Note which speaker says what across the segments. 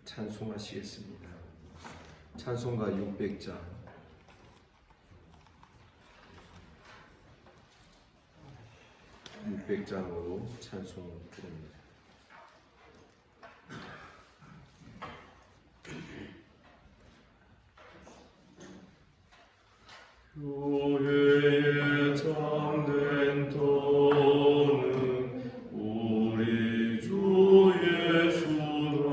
Speaker 1: 찬송하시겠습니다. 찬송가 600장 600장으로 찬송 드립니다. 교회에 참된 터는 우리 주 예수라.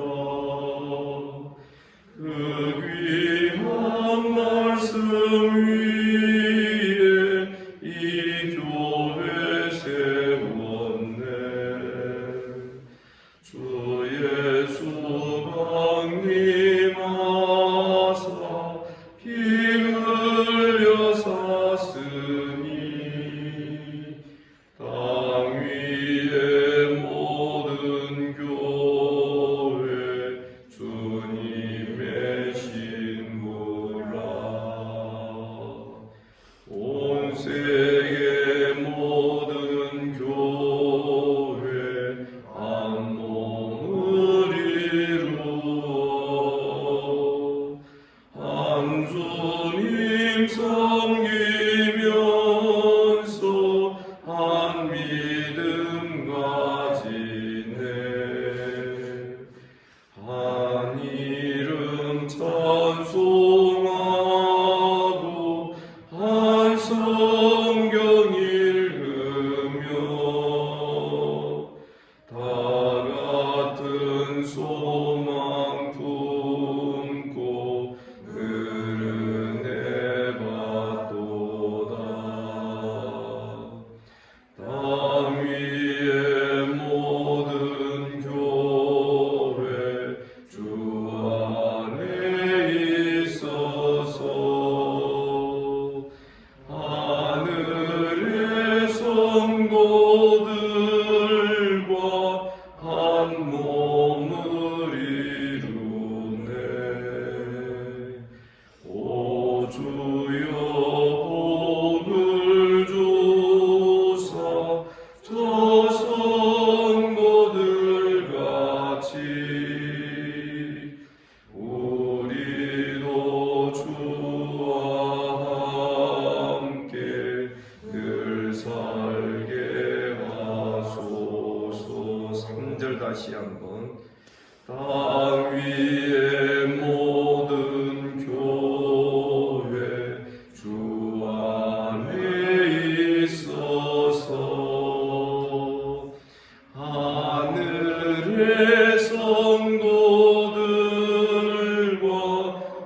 Speaker 1: 그 귀한 말씀 위에 이 교회 세웠네. 주 예수 강림하사 피 흘려 샀으니 땅 위의 모든 교회 주님의 신부라. 온 세계 모든 교회 한 몸을 이루어 한 주님 섬기면서 한 믿음 가지네. 한 이름 찬송하고 한 성경 읽으며 다 같은 소망 품고 은혜 받도다. 땅 위의 모든 교회 주 안에 있어서 하늘의 성도들과 한 몸을 이루네. 오 주여 복을 주사 저 성도들 같이 우리도 주와 함께 늘 살게 하소서. 3절 다시 한번. 땅 위의 모든 교회 주 안에 있어서 하늘의 성도들과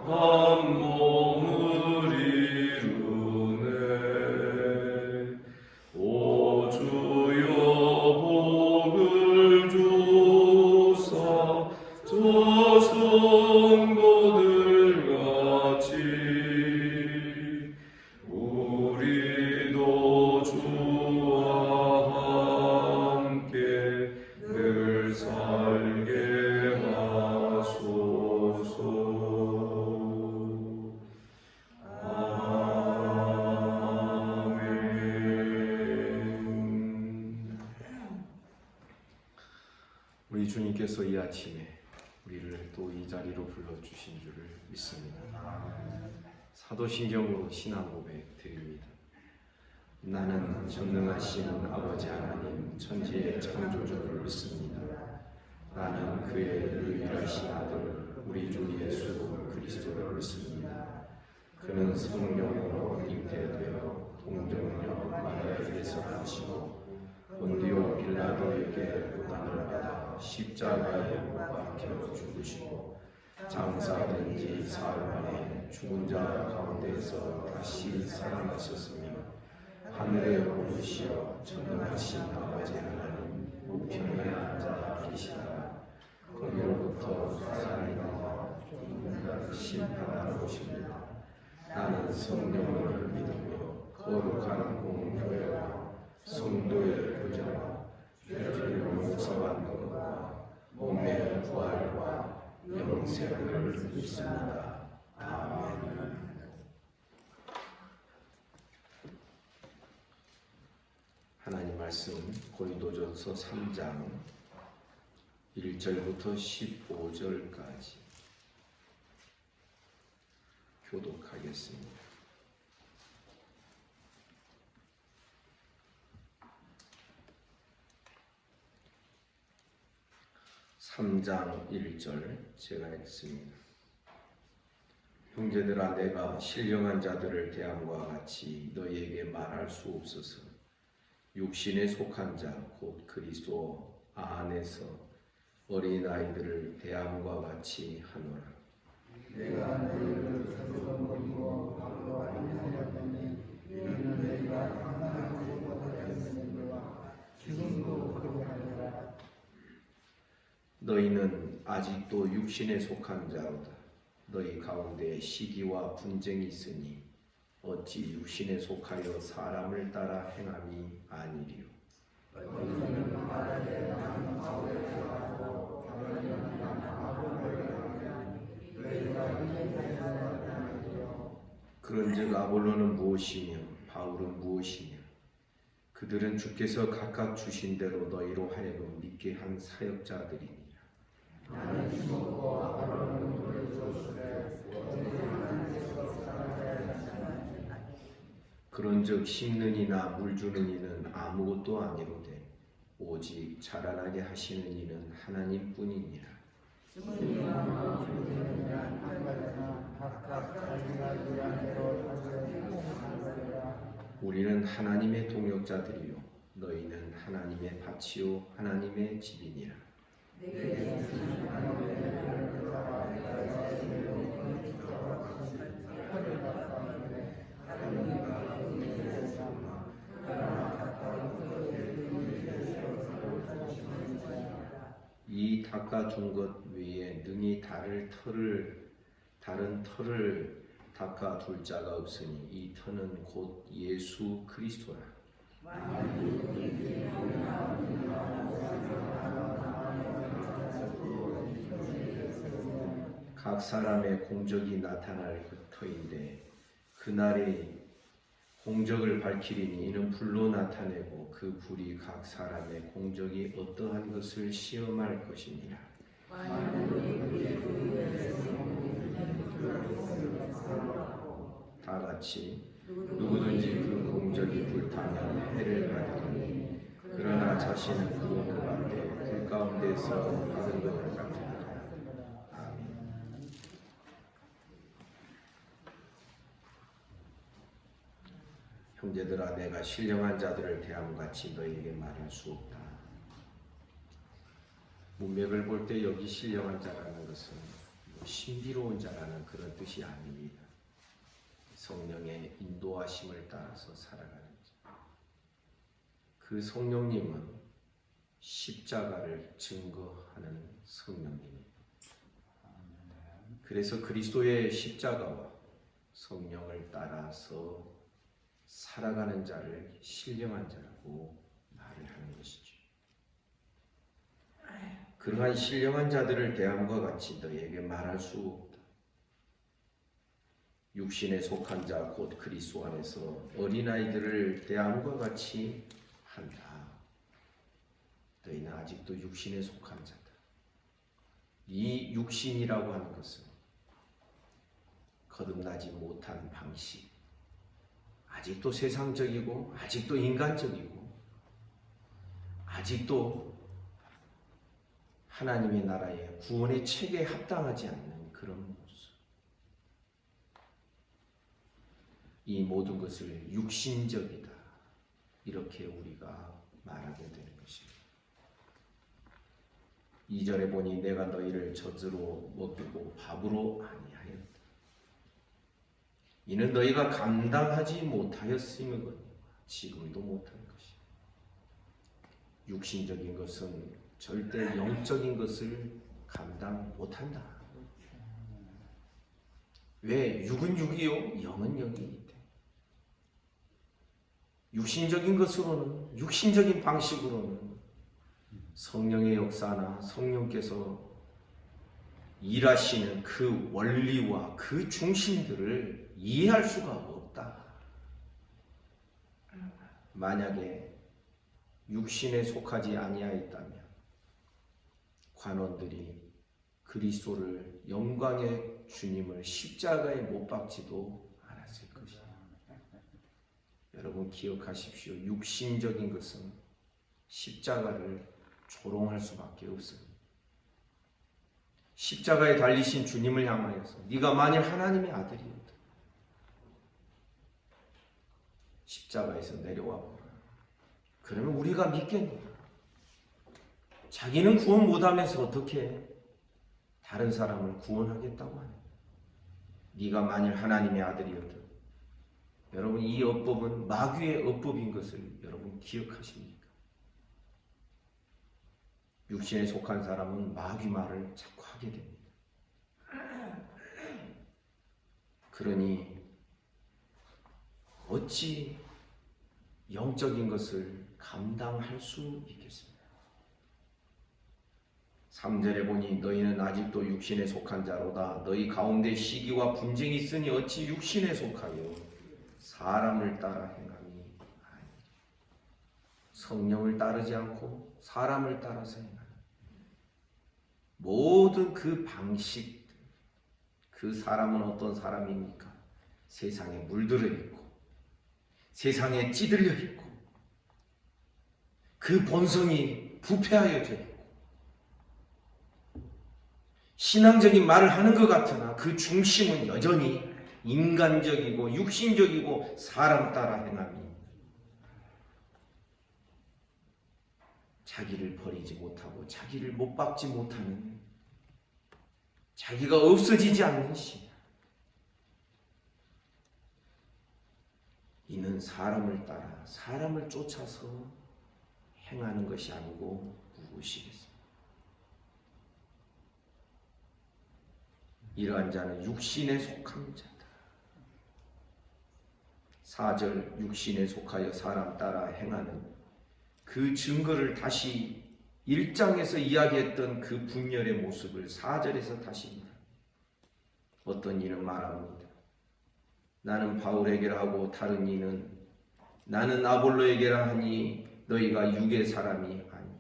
Speaker 1: 한 몸을 이루네. 오 주여 복을 주사 저 성도들 같이 우리도 주와 함께 늘 살게 하소서. 아멘. 우리 주님께서 이 아침에 우리를 또 이 자리로 불러주신 줄을 믿습니다. 사도신경으로 신앙 고백 드립니다. 나는 전능하신 아버지 하나님 천지의 창조주를 믿습니다. 나는 그의 유일하신 아들 우리 주 예수 그리스도를 믿습니다. 그는 성령으로 잉태되어 동정녀 마리아에게서 나시고 본디오 빌라도에게 고난을 받아 십자가에 못 박혀 죽으시고 장사된 지 사흘 만에 죽은 자 가운데에서 다시 살아나셨으며 하늘에 오르시어 전능하신 아버지 하나님 우편에 앉아 계시다가 거기로부터 사람이나 죽은 심판하러 오십니다. 나는 성령을 믿으며 거룩한 공교회와 성도의 교제와 죄를 용서받는 것과 몸의 부활과 영생을 믿습니다. 아멘. 하나님 말씀 고린도전서 3장 1절부터 15절까지 교독하겠습니다. 3장 1절 제가 읽습니다. 형제들아, 내가 신령한 자들을 대함과 같이 너희에게 말할 수 없어서 육신에 속한 자 곧 그리스도 안에서 어린아이들을 대함과 같이 하노라.
Speaker 2: 내가 너희를 스스로 먹이고 밥으로 안내하였더니 이는 너희가 강하고 못하였느니와 지금도 그러하노라.
Speaker 1: 너희는 아직도 육신에 속한 자로다. 너희 가운데 시기와 분쟁이 있으니 어찌 육신에 속하여 사람을 따라 행함이 아니리요.
Speaker 2: 너희는 말하되 나는 바울에게 가고 바울은 나는 아볼로에게 가니 너희가 이에 대하여
Speaker 1: 그런즉 아볼로는 무엇이며 바울은 무엇이냐? 그들은 주께서 각각 주신 대로 너희로 하여금 믿게 한 사역자들이니라.
Speaker 2: 나는 심었고 아볼로는 물을 주었으되 너희는 하나님께서 살아야 하시나니.
Speaker 1: 그런즉 심는 이나 물 주는 이는 아무것도 아니로되 오직 자라나게 하시는 이는 하나님뿐이니라.
Speaker 2: 주님과 주님이나 하나님이나 각각 자기가 일한 대로 하시는 공하노라.
Speaker 1: 우리는 하나님의 동역자들이요 너희는 하나님의 밭이요 하나님의 집이니라. 이 닦아준 것 외에 능히 다른 털을 닦아둘 자가 없으니 이 터는 곧 예수 그리스도라. 각 사람의 공적이 나타날 그 터인데 그날이 공적을 밝히리니 이는 불로 나타내고 그 불이 각 사람의 공적이 어떠한 것을 시험할 것이니라. 다 같이 누구든지 그 공적이 불타면 해를 받으리니 그러나 자신은 구원을 받되 그 가운데서 받은 것 같으리라. 아멘. 형제들아, 내가 신령한 자들을 대함같이 너희에게 말할 수 없다. 문맥을 볼 때 여기 신령한 자라는 것은 신비로운 자라는 그런 뜻이 아닙니다. 성령의 인도하심을 따라서 살아가는 자. 그 성령님은 십자가를 증거하는 성령님입니다. 그래서 그리스도의 십자가와 성령을 따라서 살아가는 자를 신령한 자라고 말을 하는 것이죠. 그러한 신령한 자들을 대함과 같이 너희에게 말할 수 없다. 육신에 속한 자 곧 그리스도 안에서 어린아이들을 대함과 같이 한다. 너희는 아직도 육신에 속한 자다. 이 육신이라고 하는 것은 거듭나지 못한 방식, 아직도 세상적이고 아직도 인간적이고 아직도 하나님의 나라의 구원의 체계에 합당하지 않는 그런 모습. 이 모든 것을 육신적이다. 이렇게 우리가 말하게 되는 것입니다. 2절에 보니 내가 너희를 젖으로 먹이고 밥으로 아니하였다. 이는 너희가 감당하지 못하였음이거니와 지금도 못하는 것이다. 육신적인 것은 절대 영적인 것을 감당 못한다. 왜? 육은 육이요 영은 영이기 때문에. 육신적인 것으로는, 육신적인 방식으로는 성령의 역사나 성령께서 일하시는 그 원리와 그 중심들을 이해할 수가 없다. 만약에 육신에 속하지 아니하였다면 관원들이 그리스도를 영광의 주님을 십자가에 못 박지도 않았을 것이다. 여러분 기억하십시오. 육신적인 것은 십자가를 조롱할 수밖에 없습니다. 십자가에 달리신 주님을 향하여서 네가 만일 하나님의 아들이었다, 십자가에서 내려와 보라. 그러면 우리가 믿겠느냐? 자기는 구원 못하면서 어떻게 다른 사람을 구원하겠다고 하냐? 네가 만일 하나님의 아들이었다. 여러분 이 어법은 마귀의 어법인 것을 여러분 기억하십니까? 육신에 속한 사람은 마귀 말을 자꾸 하게 됩니다. 그러니 어찌 영적인 것을 감당할 수 있겠습니까? 3절에 보니 너희는 아직도 육신에 속한 자로다. 너희 가운데 시기와 분쟁이 있으니 어찌 육신에 속하여 사람을 따라 행함이 아니라. 성령을 따르지 않고 사람을 따라서 행하는 모든 그 방식, 그 사람은 어떤 사람입니까? 세상에 물들어 있고 세상에 찌들려 있고 그 본성이 부패하여져 있고 신앙적인 말을 하는 것 같으나 그 중심은 여전히 인간적이고 육신적이고 사람 따라 행함이, 자기를 버리지 못하고 자기를 못 박지 못하는, 자기가 없어지지 않는 신앙. 이는 사람을 따라 사람을 쫓아서 행하는 것이 아니고 무엇이겠습니까? 이러한 자는 육신에 속한 자다. 4절 육신에 속하여 사람 따라 행하는 그 증거를 다시 1장에서 이야기했던 그 분열의 모습을 4절에서 다시 어떤 이는 말합니다. 나는 바울에게라 하고 다른 이는 나는 아볼로에게라 하니 너희가 육의 사람이 아니요.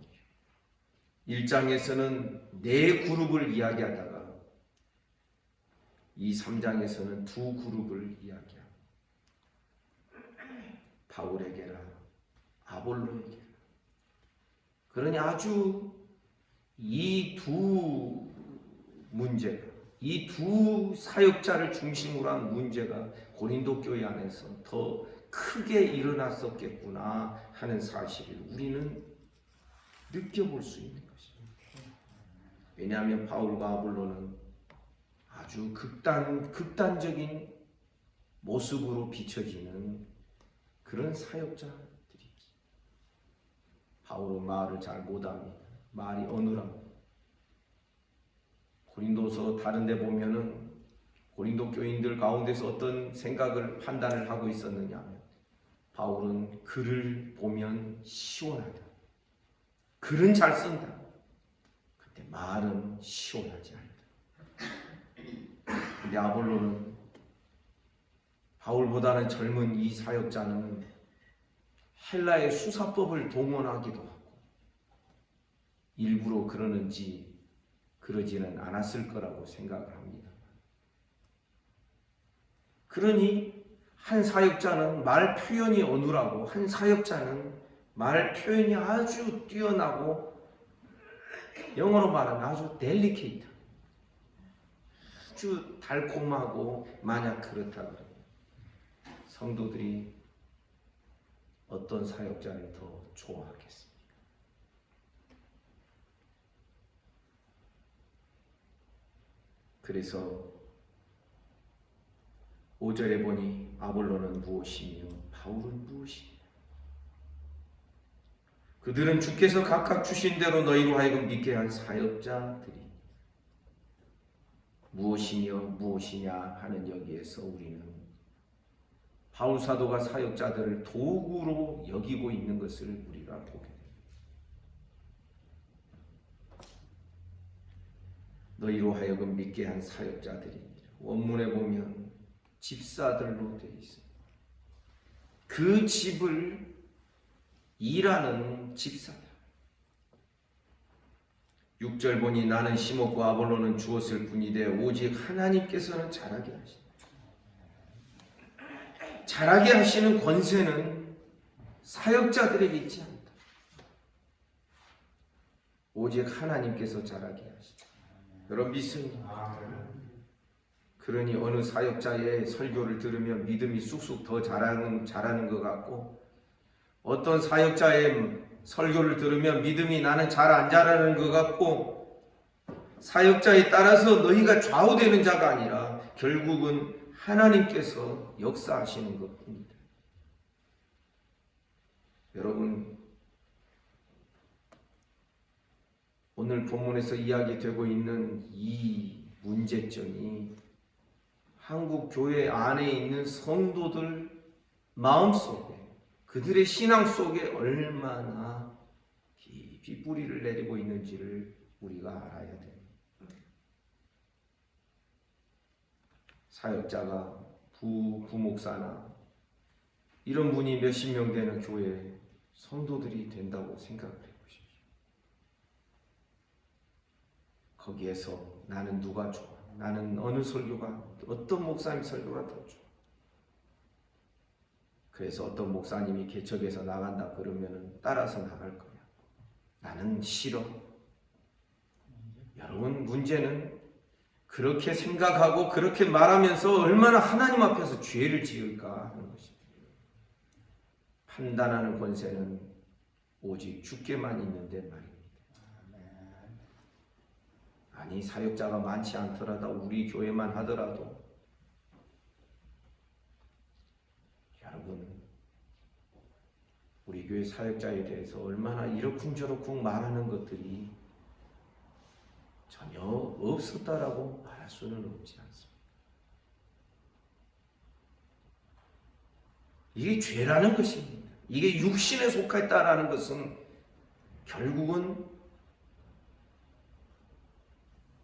Speaker 1: 1장에서는 네 그룹을 이야기하다가 이 3장에서는 두 그룹을 이야기합니다. 바울에게라 아볼로에게라. 그러니 아주 이 두 문제가, 이 두 사역자를 중심으로 한 문제가 고린도 교회 안에서 더 크게 일어났었겠구나 하는 사실을 우리는 느껴볼 수 있는 것입니다. 왜냐하면 바울과 아볼로는 아주 극단적인 모습으로 비춰지는 그런 사역자들이죠. 바울은 말을 잘 못합니다. 말이 어눌합니다. 고린도서 다른 데 보면은 고린도 교인들 가운데서 어떤 생각을 판단을 하고 있었느냐 하면 바울은 글을 보면 시원하다. 글은 잘 쓴다. 근데 말은 시원하지 않다. 근데 아볼로는 바울보다는 젊은 이 사역자는 헬라의 수사법을 동원하기도 하고 일부러 그러는지 그러지는 않았을 거라고 생각을 합니다. 그러니 한 사역자는 말 표현이 어눌하고 한 사역자는 말 표현이 아주 뛰어나고 영어로 말하면 아주 델리케이트, 아주 달콤하고, 만약 그렇다 그러면 성도들이 어떤 사역자를 더 좋아하겠습니까? 그래서 5절에 보니 아볼로는 무엇이며 바울은 무엇이냐? 그들은 주께서 각각 주신 대로 너희로 하여금 믿게 한 사역자들이 무엇이며 무엇이냐 하는 여기에서 우리는 바울 사도가 사역자들을 도구로 여기고 있는 것을 우리가 보게 됩니다. 너희로 하여금 믿게 한 사역자들입니다. 원문에 보면 집사들로 되어 있습니다. 그 집을 일하는 집사들. 6절 보니 나는 심었고 아볼로는 주었을 뿐이되 오직 하나님께서는 자라게 하신다. 자라게 하시는 권세는 사역자들에게 있지 않다. 오직 하나님께서 자라게 하신다. 여러분 믿습니까? 그러니 어느 사역자의 설교를 들으면 믿음이 쑥쑥 더 자라는 것 같고, 어떤 사역자의 설교를 들으면 믿음이 나는 잘 안 자라는 것 같고, 사역자에 따라서 너희가 좌우되는 자가 아니라 결국은 하나님께서 역사하시는 것뿐이다. 여러분, 오늘 본문에서 이야기되고 있는 이 문제점이 한국 교회 안에 있는 성도들 마음속에, 그들의 신앙 속에 얼마나 깊이 뿌리를 내리고 있는지를 우리가 알아야 됩니다. 사역자가 부목사나 이런 분이 몇십 명 되는 교회에 성도들이 된다고 생각을 해보십시오. 거기에서 나는 누가 좋아? 나는 어느 설교가, 어떤 목사님 설교가 더 좋아? 그래서 어떤 목사님이 개척해서 나간다 그러면은 따라서 나갈 거야. 나는 싫어. 여러분, 문제는 그렇게 생각하고 그렇게 말하면서 얼마나 하나님 앞에서 죄를 지을까 하는 것입니다. 판단하는 권세는 오직 주께만 있는데 말입니다. 아니, 사역자가 많지 않더라도 우리 교회만 하더라도 여러분, 우리 교회 사역자에 대해서 얼마나 이러쿵저러쿵 말하는 것들이 전혀 없었다라고 말할 수는 없지 않습니다. 이게 죄라는 것입니다. 이게 육신에 속했다라는 것은 결국은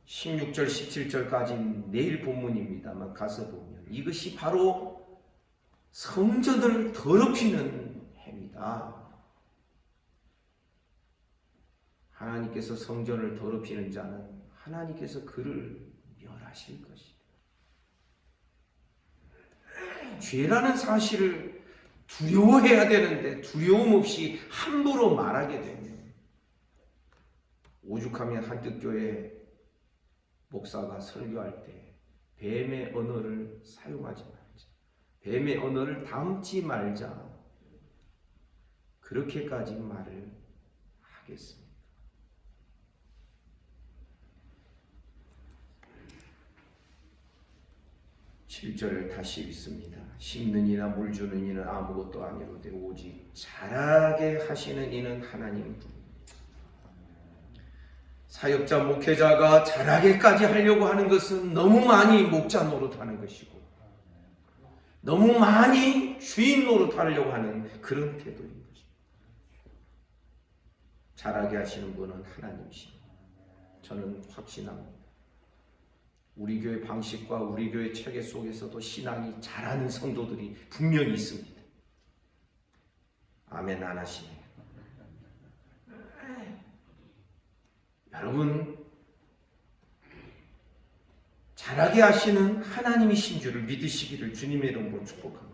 Speaker 1: 16절, 17절까지 내일 본문입니다만 가서 보면 이것이 바로 성전을 더럽히는 행위다. 하나님께서 성전을 더럽히는 자는 하나님께서 그를 멸하실 것이다. 죄라는 사실을 두려워해야 되는데 두려움 없이 함부로 말하게 되면, 오죽하면 한뜻교회 목사가 설교할 때 뱀의 언어를 사용하지 말자, 뱀의 언어를 담지 말자, 그렇게까지 말을 하겠습니다. 7절을 다시 읽습니다. 심는 이나 물 주는 이는 아무것도 아니로되 오직 자라게 하시는 이는 하나님뿐. 사역자 목회자가 자라게까지 하려고 하는 것은 너무 많이 목자 노릇하는 것이고 너무 많이 주인 노릇하려고 하는 그런 태도인 것입니다. 자라게 하시는 분은 하나님이십니다. 저는 확신합니다. 우리 교회 방식과 우리 교회 체계 속에서도 신앙이 자라는 성도들이 분명히 있습니다. 아멘 안 하시네요. 여러분, 자라게 하시는 하나님이신 줄을 믿으시기를 주님의 이름으로 축복합니다.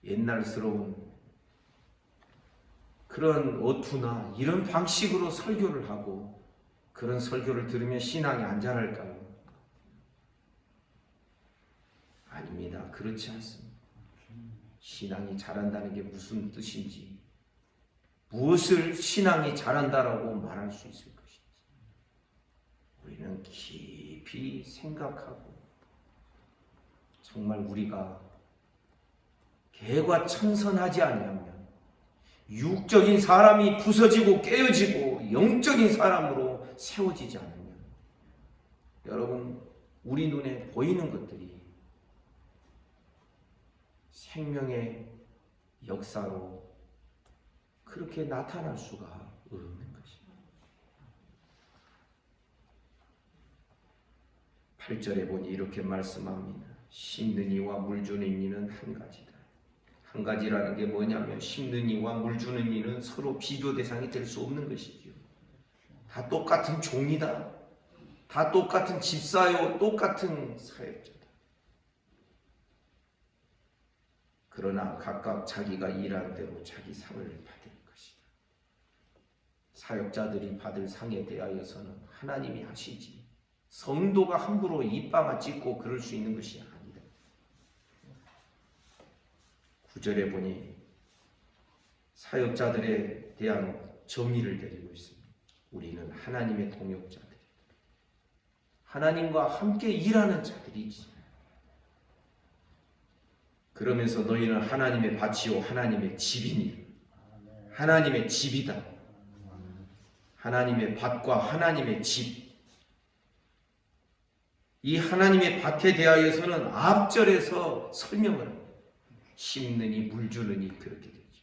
Speaker 1: 옛날스러운 그런 어투나 이런 방식으로 설교를 하고 그런 설교를 들으면 신앙이 안 자랄까요? 아닙니다. 그렇지 않습니다. 신앙이 자란다는 게 무슨 뜻인지, 무엇을 신앙이 자란다라고 말할 수 있을 것인지 우리는 깊이 생각하고, 정말 우리가 개과천선하지 아니하면 육적인 사람이 부서지고 깨어지고 영적인 사람으로 세워지지 않으면, 여러분, 우리 눈에 보이는 것들이 생명의 역사로 그렇게 나타날 수가 없는 것입니다. 8절에 보니 이렇게 말씀합니다. 심는 이와 물 주는 이는 한 가지다. 한 가지라는 게 뭐냐면 심는 이와 물 주는 이는 서로 비교 대상이 될 수 없는 것이죠. 다 똑같은 종이다. 다 똑같은 집사요, 똑같은 사역자다. 그러나 각각 자기가 일한 대로 자기 상을 받을 것이다. 사역자들이 받을 상에 대하여서는 하나님이 하시지 성도가 함부로 입방아 찍고 그럴 수 있는 것이 아니다. 9절에 보니 사역자들에 대한 정의를 내리고 있습니다. 우리는 하나님의 동역자들이다. 하나님과 함께 일하는 자들이지. 그러면서 너희는 하나님의 밭이요 하나님의 집이니 하나님의 집이다. 하나님의 밭과 하나님의 집. 이 하나님의 밭에 대하여서는 앞절에서 설명을 합니다. 심느니 물 주느니 그렇게 되죠.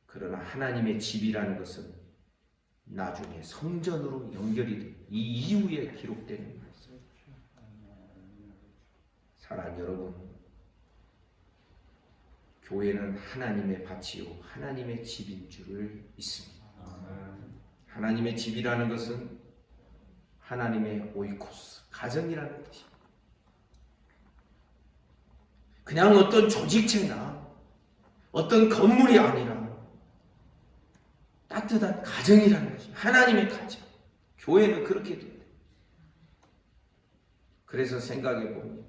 Speaker 1: 그러나 하나님의 집이라는 것은 나중에 성전으로 연결이 돼요. 이 이후에 기록되는 말씀. 사랑 여러분, 교회는 하나님의 밭이요 하나님의 집인 줄을 믿습니다. 하나님의 집이라는 것은 하나님의 오이코스, 가정이라는 뜻입니다. 그냥 어떤 조직체나 어떤 건물이 아니라 따뜻한 가정이라는 것입니다. 하나님의 가정. 교회는 그렇게 됩니다. 그래서 생각해 보면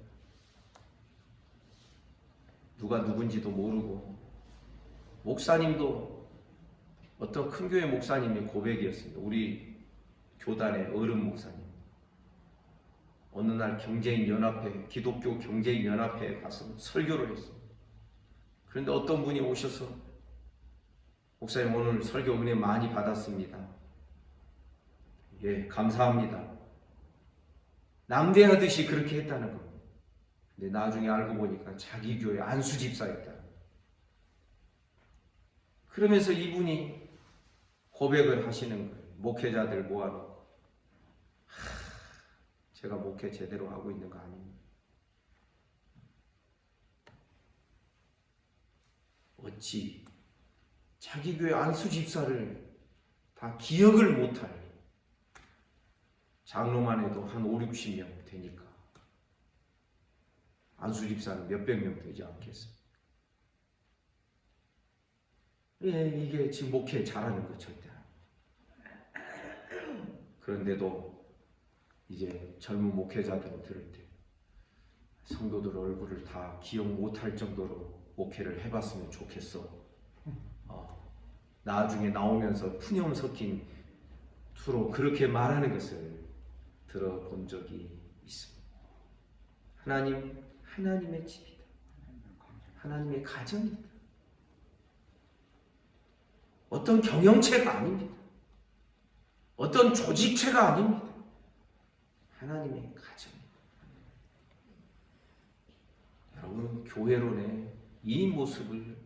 Speaker 1: 누가 누군지도 모르고 목사님도 어떤 큰 교회 목사님의 고백이었습니다. 우리 교단의 어른 목사님. 어느 날 경제인연합회, 기독교 경제인연합회에 가서 설교를 했습니다. 그런데 어떤 분이 오셔서 목사님 오늘 설교 은혜 많이 받았습니다. 예, 감사합니다. 남대하듯이 그렇게 했다는 겁니다. 근데 나중에 알고 보니까 자기 교회 안수 집사였다. 그러면서 이분이 고백을 하시는 거예요. 목회자들 모아놓고 제가 목회 제대로 하고 있는 거 아닙니까? 어찌 자기 교회 안수 집사를 다 기억을 못할 장로만 해도 한 5, 60명 되니까 안수 집사는 몇백 명 되지 않겠어요? 예, 이게 지금 목회 잘하는 거 절대 아니에요. 그런데도 이제 젊은 목회자들은 들을 때 성도들 얼굴을 다 기억 못할 정도로 목회를 해봤으면 좋겠어. 나중에 나오면서 푸념 섞인 투로 그렇게 말하는 것을 들어본 적이 있습니다. 하나님의 집이다. 하나님의 가정이다. 어떤 경영체가 아닙니다. 어떤 조직체가 아닙니다. 하나님의 가정입니다. 여러분, 교회론의 이 모습을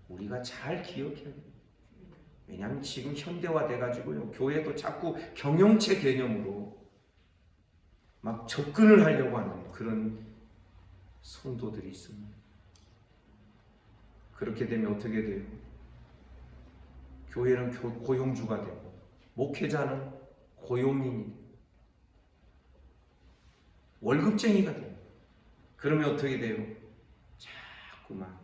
Speaker 1: 우리가 잘 기억해야 됩니다. 왜냐하면 지금 현대화돼가지고요, 교회도 자꾸 경영체 개념으로 막 접근을 하려고 하는 그런 성도들이 있습니다. 그렇게 되면 어떻게 돼요? 교회는 고용주가 되고 목회자는 고용인이 되고 월급쟁이가 돼요. 그러면 어떻게 돼요? 자꾸만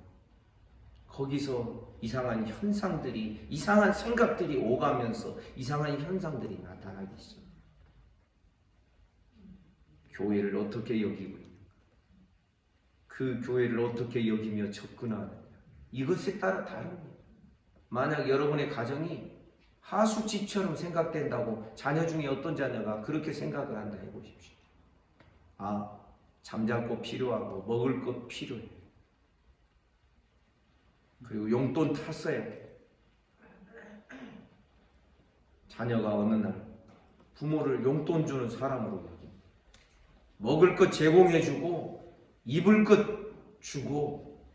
Speaker 1: 거기서 이상한 현상들이, 이상한 생각들이 오가면서 이상한 현상들이 나타나기 시작합니다. 교회를 어떻게 여기고 있는가? 그 교회를 어떻게 여기며 접근하느냐? 이것에 따라 다릅니다. 만약 여러분의 가정이 하숙집처럼 생각된다고 자녀 중에 어떤 자녀가 그렇게 생각을 한다 해보십시오. 아, 잠잘 곳 필요하고 먹을 것 필요해. 그리고 용돈 탔어야 돼. 자녀가 어느 날 부모를 용돈 주는 사람으로 여깁니다. 먹을 것 제공해주고 입을 것 주고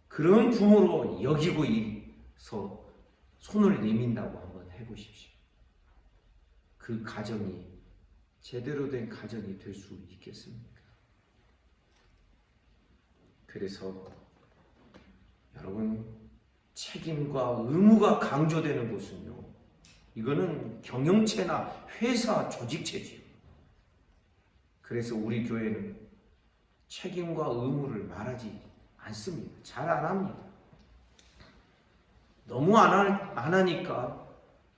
Speaker 1: 그런 부모로 여기고 있어 손을 내민다고 한번 해보십시오. 그 가정이 제대로 된 가정이 될 수 있겠습니까? 그래서 여러분, 책임과 의무가 강조되는 곳은요, 이거는 경영체나 회사 조직체지요. 그래서 우리 교회는 책임과 의무를 말하지 않습니다. 잘 안 합니다. 너무 안 하니까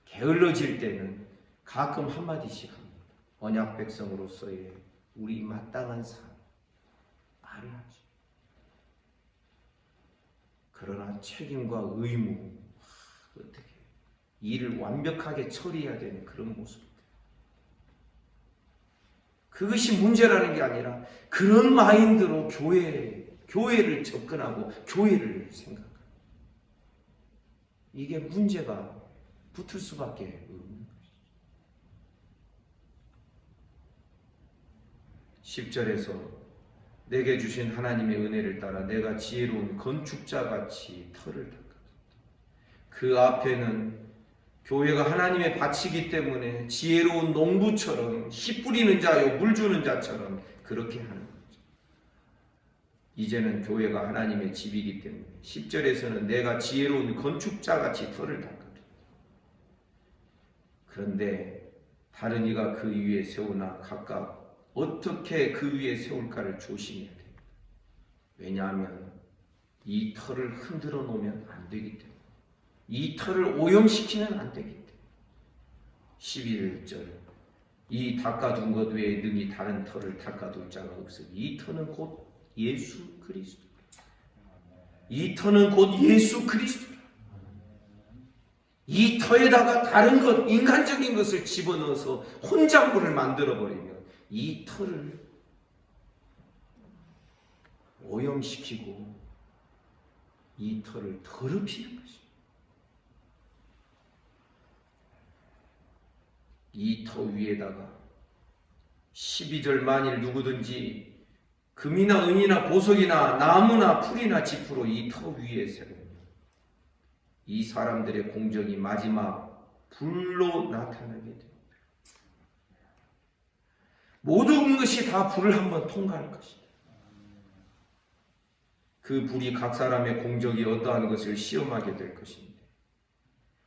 Speaker 1: 게을러질 때는 가끔 한마디씩 합니다. 언약 백성으로서의 우리 마땅한 삶 말을 하죠. 그러나 책임과 의무, 어떻게 일을 완벽하게 처리해야 되는 그런 모습, 그것이 문제라는 게 아니라 그런 마인드로 교회를 접근하고 교회를 생각하고, 이게 문제가 붙을 수밖에 없는 것이죠. 10절에서 내게 주신 하나님의 은혜를 따라 내가 지혜로운 건축자같이 터를 닦았다. 그 앞에는 교회가 하나님의 밭이기 때문에 지혜로운 농부처럼 씨 뿌리는 자요 물 주는 자처럼 그렇게 하는 거죠. 이제는 교회가 하나님의 집이기 때문에 10절에서는 내가 지혜로운 건축자같이 터를 닦았다. 그런데 다른 이가 그 위에 세우나 각각 어떻게 그 위에 세울까를 조심해야 됩니다. 왜냐하면 이 터를 흔들어 놓으면 안 되기 때문에, 이 터를 오염시키면 안 되기 때문에. 11절 이 닦아둔 것 외에 능히 다른 터를 닦아둘 자가 없으니 이 터는 곧 예수 그리스도. 이 터는 곧 예수 그리스도. 이 터에다가 다른 것, 인간적인 것을 집어넣어서 혼잡물을 만들어버리면 이 터를 오염시키고 이 터를 더럽히는 것입니다. 이 터 위에다가 12절 만일 누구든지 금이나 은이나 보석이나 나무나 풀이나 지푸로 이 터 위에 세우면 이 사람들의 공적이 마지막 불로 나타나게 됩니다. 모든 것이 다 불을 한번 통과할 것이다. 그 불이 각 사람의 공적이 어떠한 것을 시험하게 될 것인데,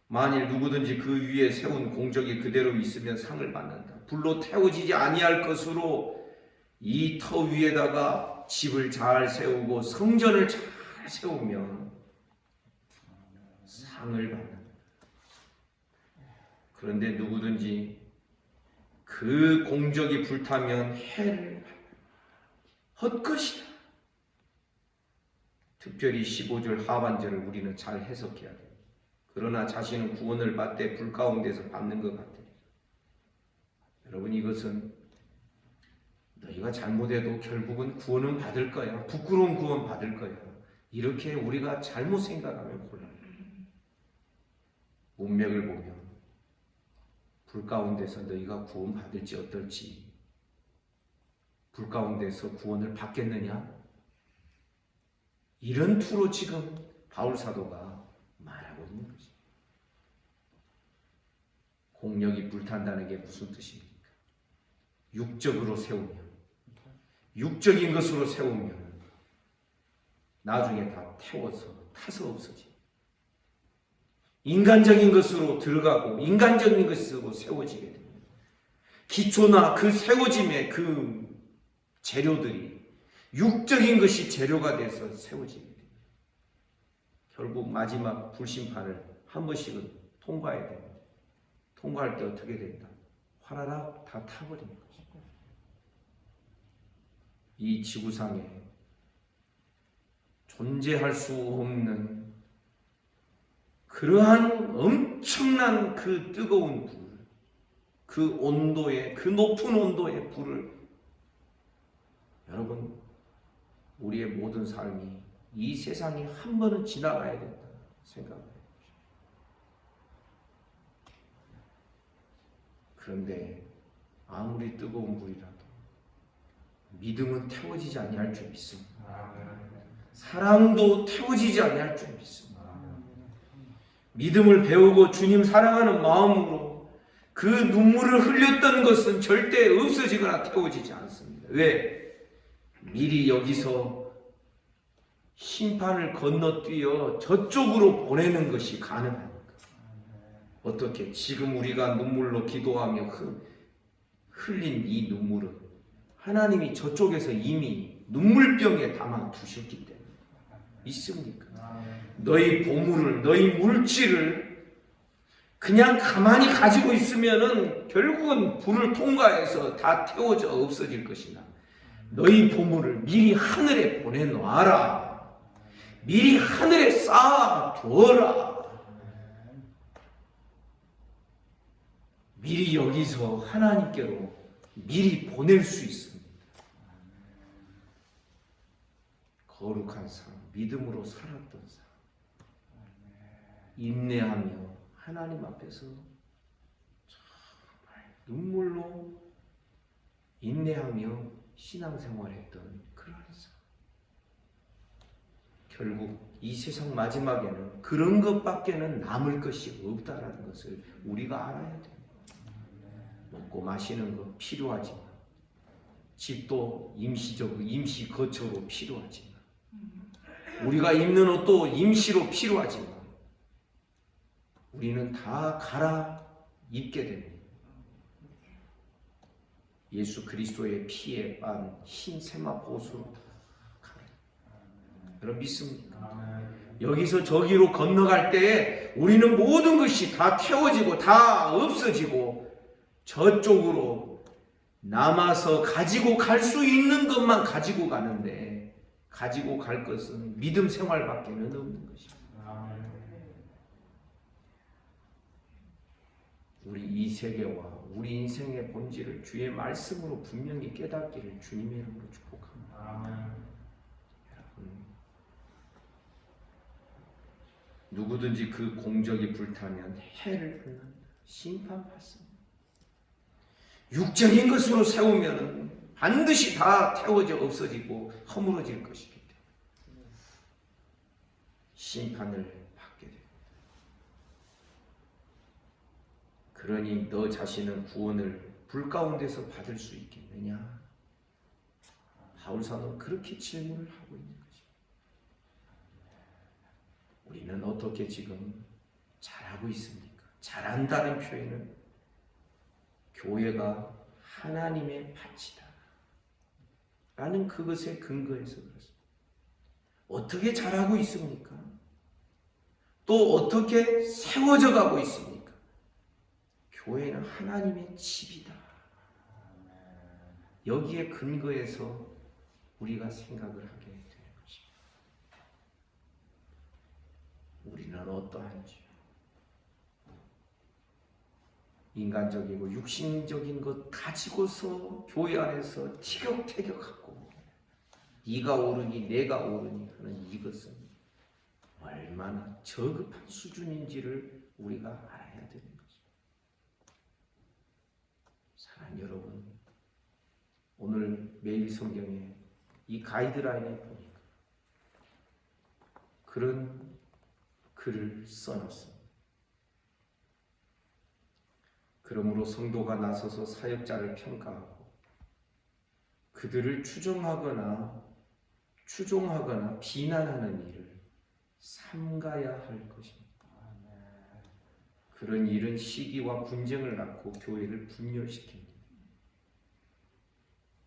Speaker 1: 만일 누구든지 그 위에 세운 공적이 그대로 있으면 상을 받는다. 불로 태워지지 아니할 것으로 이 터 위에다가 집을 잘 세우고 성전을 잘 세우면 상을 받는다. 그런데 누구든지 그 공적이 불타면 해를 헛것이다. 특별히 15절 하반절을 우리는 잘 해석해야 됩니다. 그러나 자신은 구원을 받되 불 가운데서 받는 것 같으니. 여러분, 이것은 너희가 잘못해도 결국은 구원은 받을 거야. 부끄러운 구원 받을 거야. 이렇게 우리가 잘못 생각하면 곤란해요. 문맥을 보면 불 가운데서 너희가 구원 받을지 어떨지, 불 가운데서 구원을 받겠느냐, 이런 투로 지금 바울 사도가 말하고 있는 것입니다. 공력이 불탄다는 게 무슨 뜻입니까? 육적으로 세우면, 육적인 것으로 세우면 나중에 다 태워서 타서 없어지. 인간적인 것으로 들어가고 인간적인 것으로 세워지게 됩니다. 기초나 그 세워짐의 그 재료들이 육적인 것이 재료가 돼서 세워지게 됩니다. 결국 마지막 불심판을 한 번씩은 통과해야 됩니다. 통과할 때 어떻게 된다? 화라락 다 타버리는 거죠. 이 지구상에 존재할 수 없는 그러한 엄청난 그 뜨거운 불, 그 온도의, 그 높은 온도의 불을, 여러분, 우리의 모든 삶이 이 세상에 한 번은 지나가야 된다 생각해요. 그런데 아무리 뜨거운 불이라도 믿음은 태워지지 아니할 줄 믿습니다. 사랑도 태워지지 아니할 줄 믿습니다. 믿음을 배우고 주님 사랑하는 마음으로 그 눈물을 흘렸던 것은 절대 없어지거나 태워지지 않습니다. 왜? 미리 여기서 심판을 건너뛰어 저쪽으로 보내는 것이 가능합니까? 어떻게 지금 우리가 눈물로 기도하며 흘린 이 눈물은 하나님이 저쪽에서 이미 눈물병에 담아 두셨기 때문에 있습니까? 너희 보물을, 너희 물질을 그냥 가만히 가지고 있으면은 결국은 불을 통과해서 다 태워져 없어질 것이나 너희 보물을 미리 하늘에 보내놓아라. 미리 하늘에 쌓아 두어라. 미리 여기서 하나님께로 미리 보낼 수 있습니다. 거룩한 삶, 믿음으로 살았던 삶, 인내하며 하나님 앞에서 정말 눈물로 인내하며 신앙생활했던 그런 삶. 결국 이 세상 마지막에는 그런 것밖에는 남을 것이 없다라는 것을 우리가 알아야 됩니다. 먹고 마시는 거 필요하지만, 집도 임시적으로 임시 거처로 필요하지만, 우리가 입는 옷도 임시로 필요하지만, 우리는 다 갈아 입게 됩니다. 예수 그리스도의 피에 빤 흰 세마 보수로 다 갈아요. 여러분 믿습니까? 여기서 저기로 건너갈 때에 우리는 모든 것이 다 태워지고 다 없어지고 저쪽으로 남아서 가지고 갈 수 있는 것만 가지고 가는데, 가지고 갈 것은 믿음 생활밖에는 없는 것입니다. 우리 이 세계와 우리 인생의 본질을 주의 말씀으로 분명히 깨닫기를 주님의 이름으로 축복합니다. 여러분, 누구든지 그 공적이 불타면 해를 받는다. 심판받습니다. 육적인 것으로 세우면 반드시 다 태워져 없어지고 허물어질 것이기 때문에 심판을 받게 됩니다. 그러니 너 자신은 구원을 불 가운데서 받을 수 있겠느냐? 바울사도는 그렇게 질문을 하고 있는 것입니다. 우리는 어떻게 지금 잘하고 있습니까? 잘한다는 표현은 교회가 하나님의 밭이다 라는 그것에 근거해서 그렇습니다. 어떻게 잘하고 있습니까? 또 어떻게 세워져 가고 있습니까? 교회는 하나님의 집이다. 여기에 근거해서 우리가 생각을 하게 되는 것입니다. 우리는 어떠한지 인간적이고 육신적인 것 가지고서 교회 안에서 티격태격하고 네가 옳으니 내가 옳으니 하는 이것은 얼마나 저급한 수준인지를 우리가 알아야 되는 것입니다. 사랑하는 여러분, 오늘 매일 성경에 이 가이드라인에 보니까 그런 글을 써놨습니다. 그러므로 성도가 나서서 사역자를 평가하고 그들을 추종하거나 비난하는 일을 삼가야 할 것입니다. 그런 일은 시기와 분쟁을 낳고 교회를 분열시킵니다.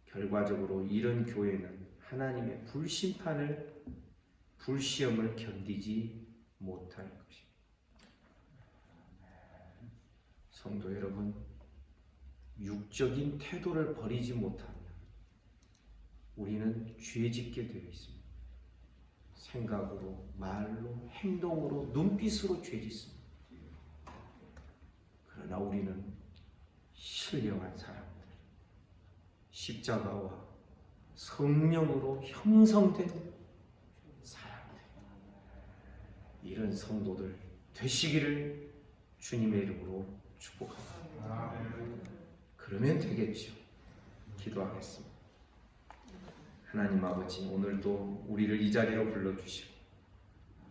Speaker 1: 결과적으로 이런 교회는 하나님의 불시험을 견디지 못할 것입니다. 성도 여러분, 육적인 태도를 버리지 못하면 우리는 죄짓게 되어 있습니다. 생각으로, 말로, 행동으로, 눈빛으로 죄짓습니다. 그러나 우리는 신령한 사람들, 십자가와 성령으로 형성된 사람들, 이런 성도들 되시기를 주님의 이름으로 축복합니다. 그러면 되겠죠. 기도하겠습니다. 하나님 아버지, 오늘도 우리를 이 자리로 불러주시고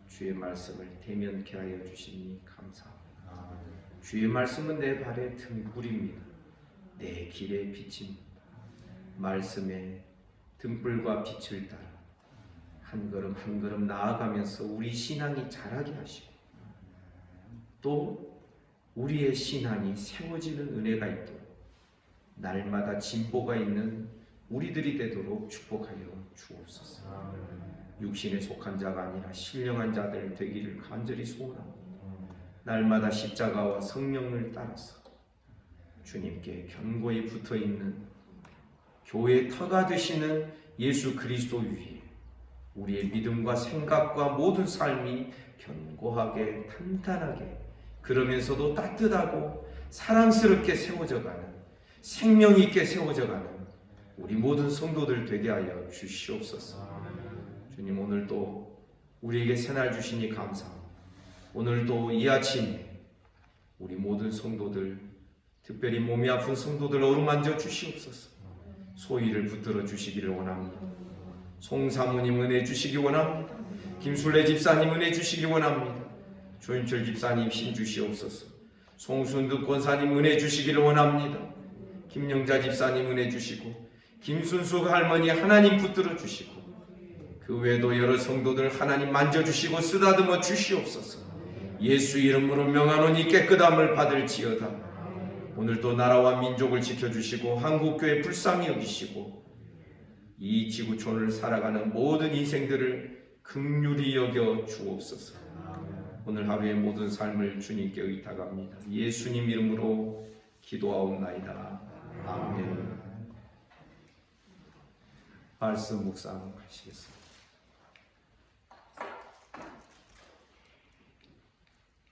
Speaker 1: 주의 말씀을 대면케 하여 주시니 감사합니다. 주의 말씀은 내 발의 등불입니다. 내 길의 빛입니다. 말씀의 등불과 빛을 따라 한 걸음 한 걸음 나아가면서 우리 신앙이 자라게 하시고 또 우리의 신앙이 세워지는 은혜가 있도록 날마다 진보가 있는 우리들이 되도록 축복하여 주옵소서. 육신에 속한 자가 아니라 신령한 자들 되기를 간절히 소원합니다. 날마다 십자가와 성령을 따라서 주님께 견고히 붙어있는 교회의 터가 되시는 예수 그리스도 위에 우리의 믿음과 생각과 모든 삶이 견고하게 탄탄하게 그러면서도 따뜻하고 사랑스럽게 세워져가는 생명 있게 세워져가는 우리 모든 성도들 되게 하여 주시옵소서. 주님, 오늘도 우리에게 새날 주시니 감사합니다. 오늘도 이 아침에 우리 모든 성도들, 특별히 몸이 아픈 성도들 어루만져 주시옵소서. 소위를 붙들어 주시기를 원합니다. 송사모님 은혜 주시기 원합니다. 김술래 집사님 은혜 주시기 원합니다. 조인철 집사님 힘 주시옵소서. 송순득 권사님 은혜 주시기를 원합니다. 김영자 집사님 은혜 주시고 김순숙 할머니 하나님 붙들어 주시고 그 외에도 여러 성도들 하나님 만져주시고 쓰다듬어 주시옵소서. 예수 이름으로 명하노니 깨끗함을 받을지어다. 오늘도 나라와 민족을 지켜주시고 한국교회 불쌍히 여기시고 이 지구촌을 살아가는 모든 인생들을 긍휼히 여겨 주옵소서. 오늘 하루의 모든 삶을 주님께 의탁합니다. 예수님 이름으로 기도하옵나이다. 아멘. 말씀 묵상하시겠습니다.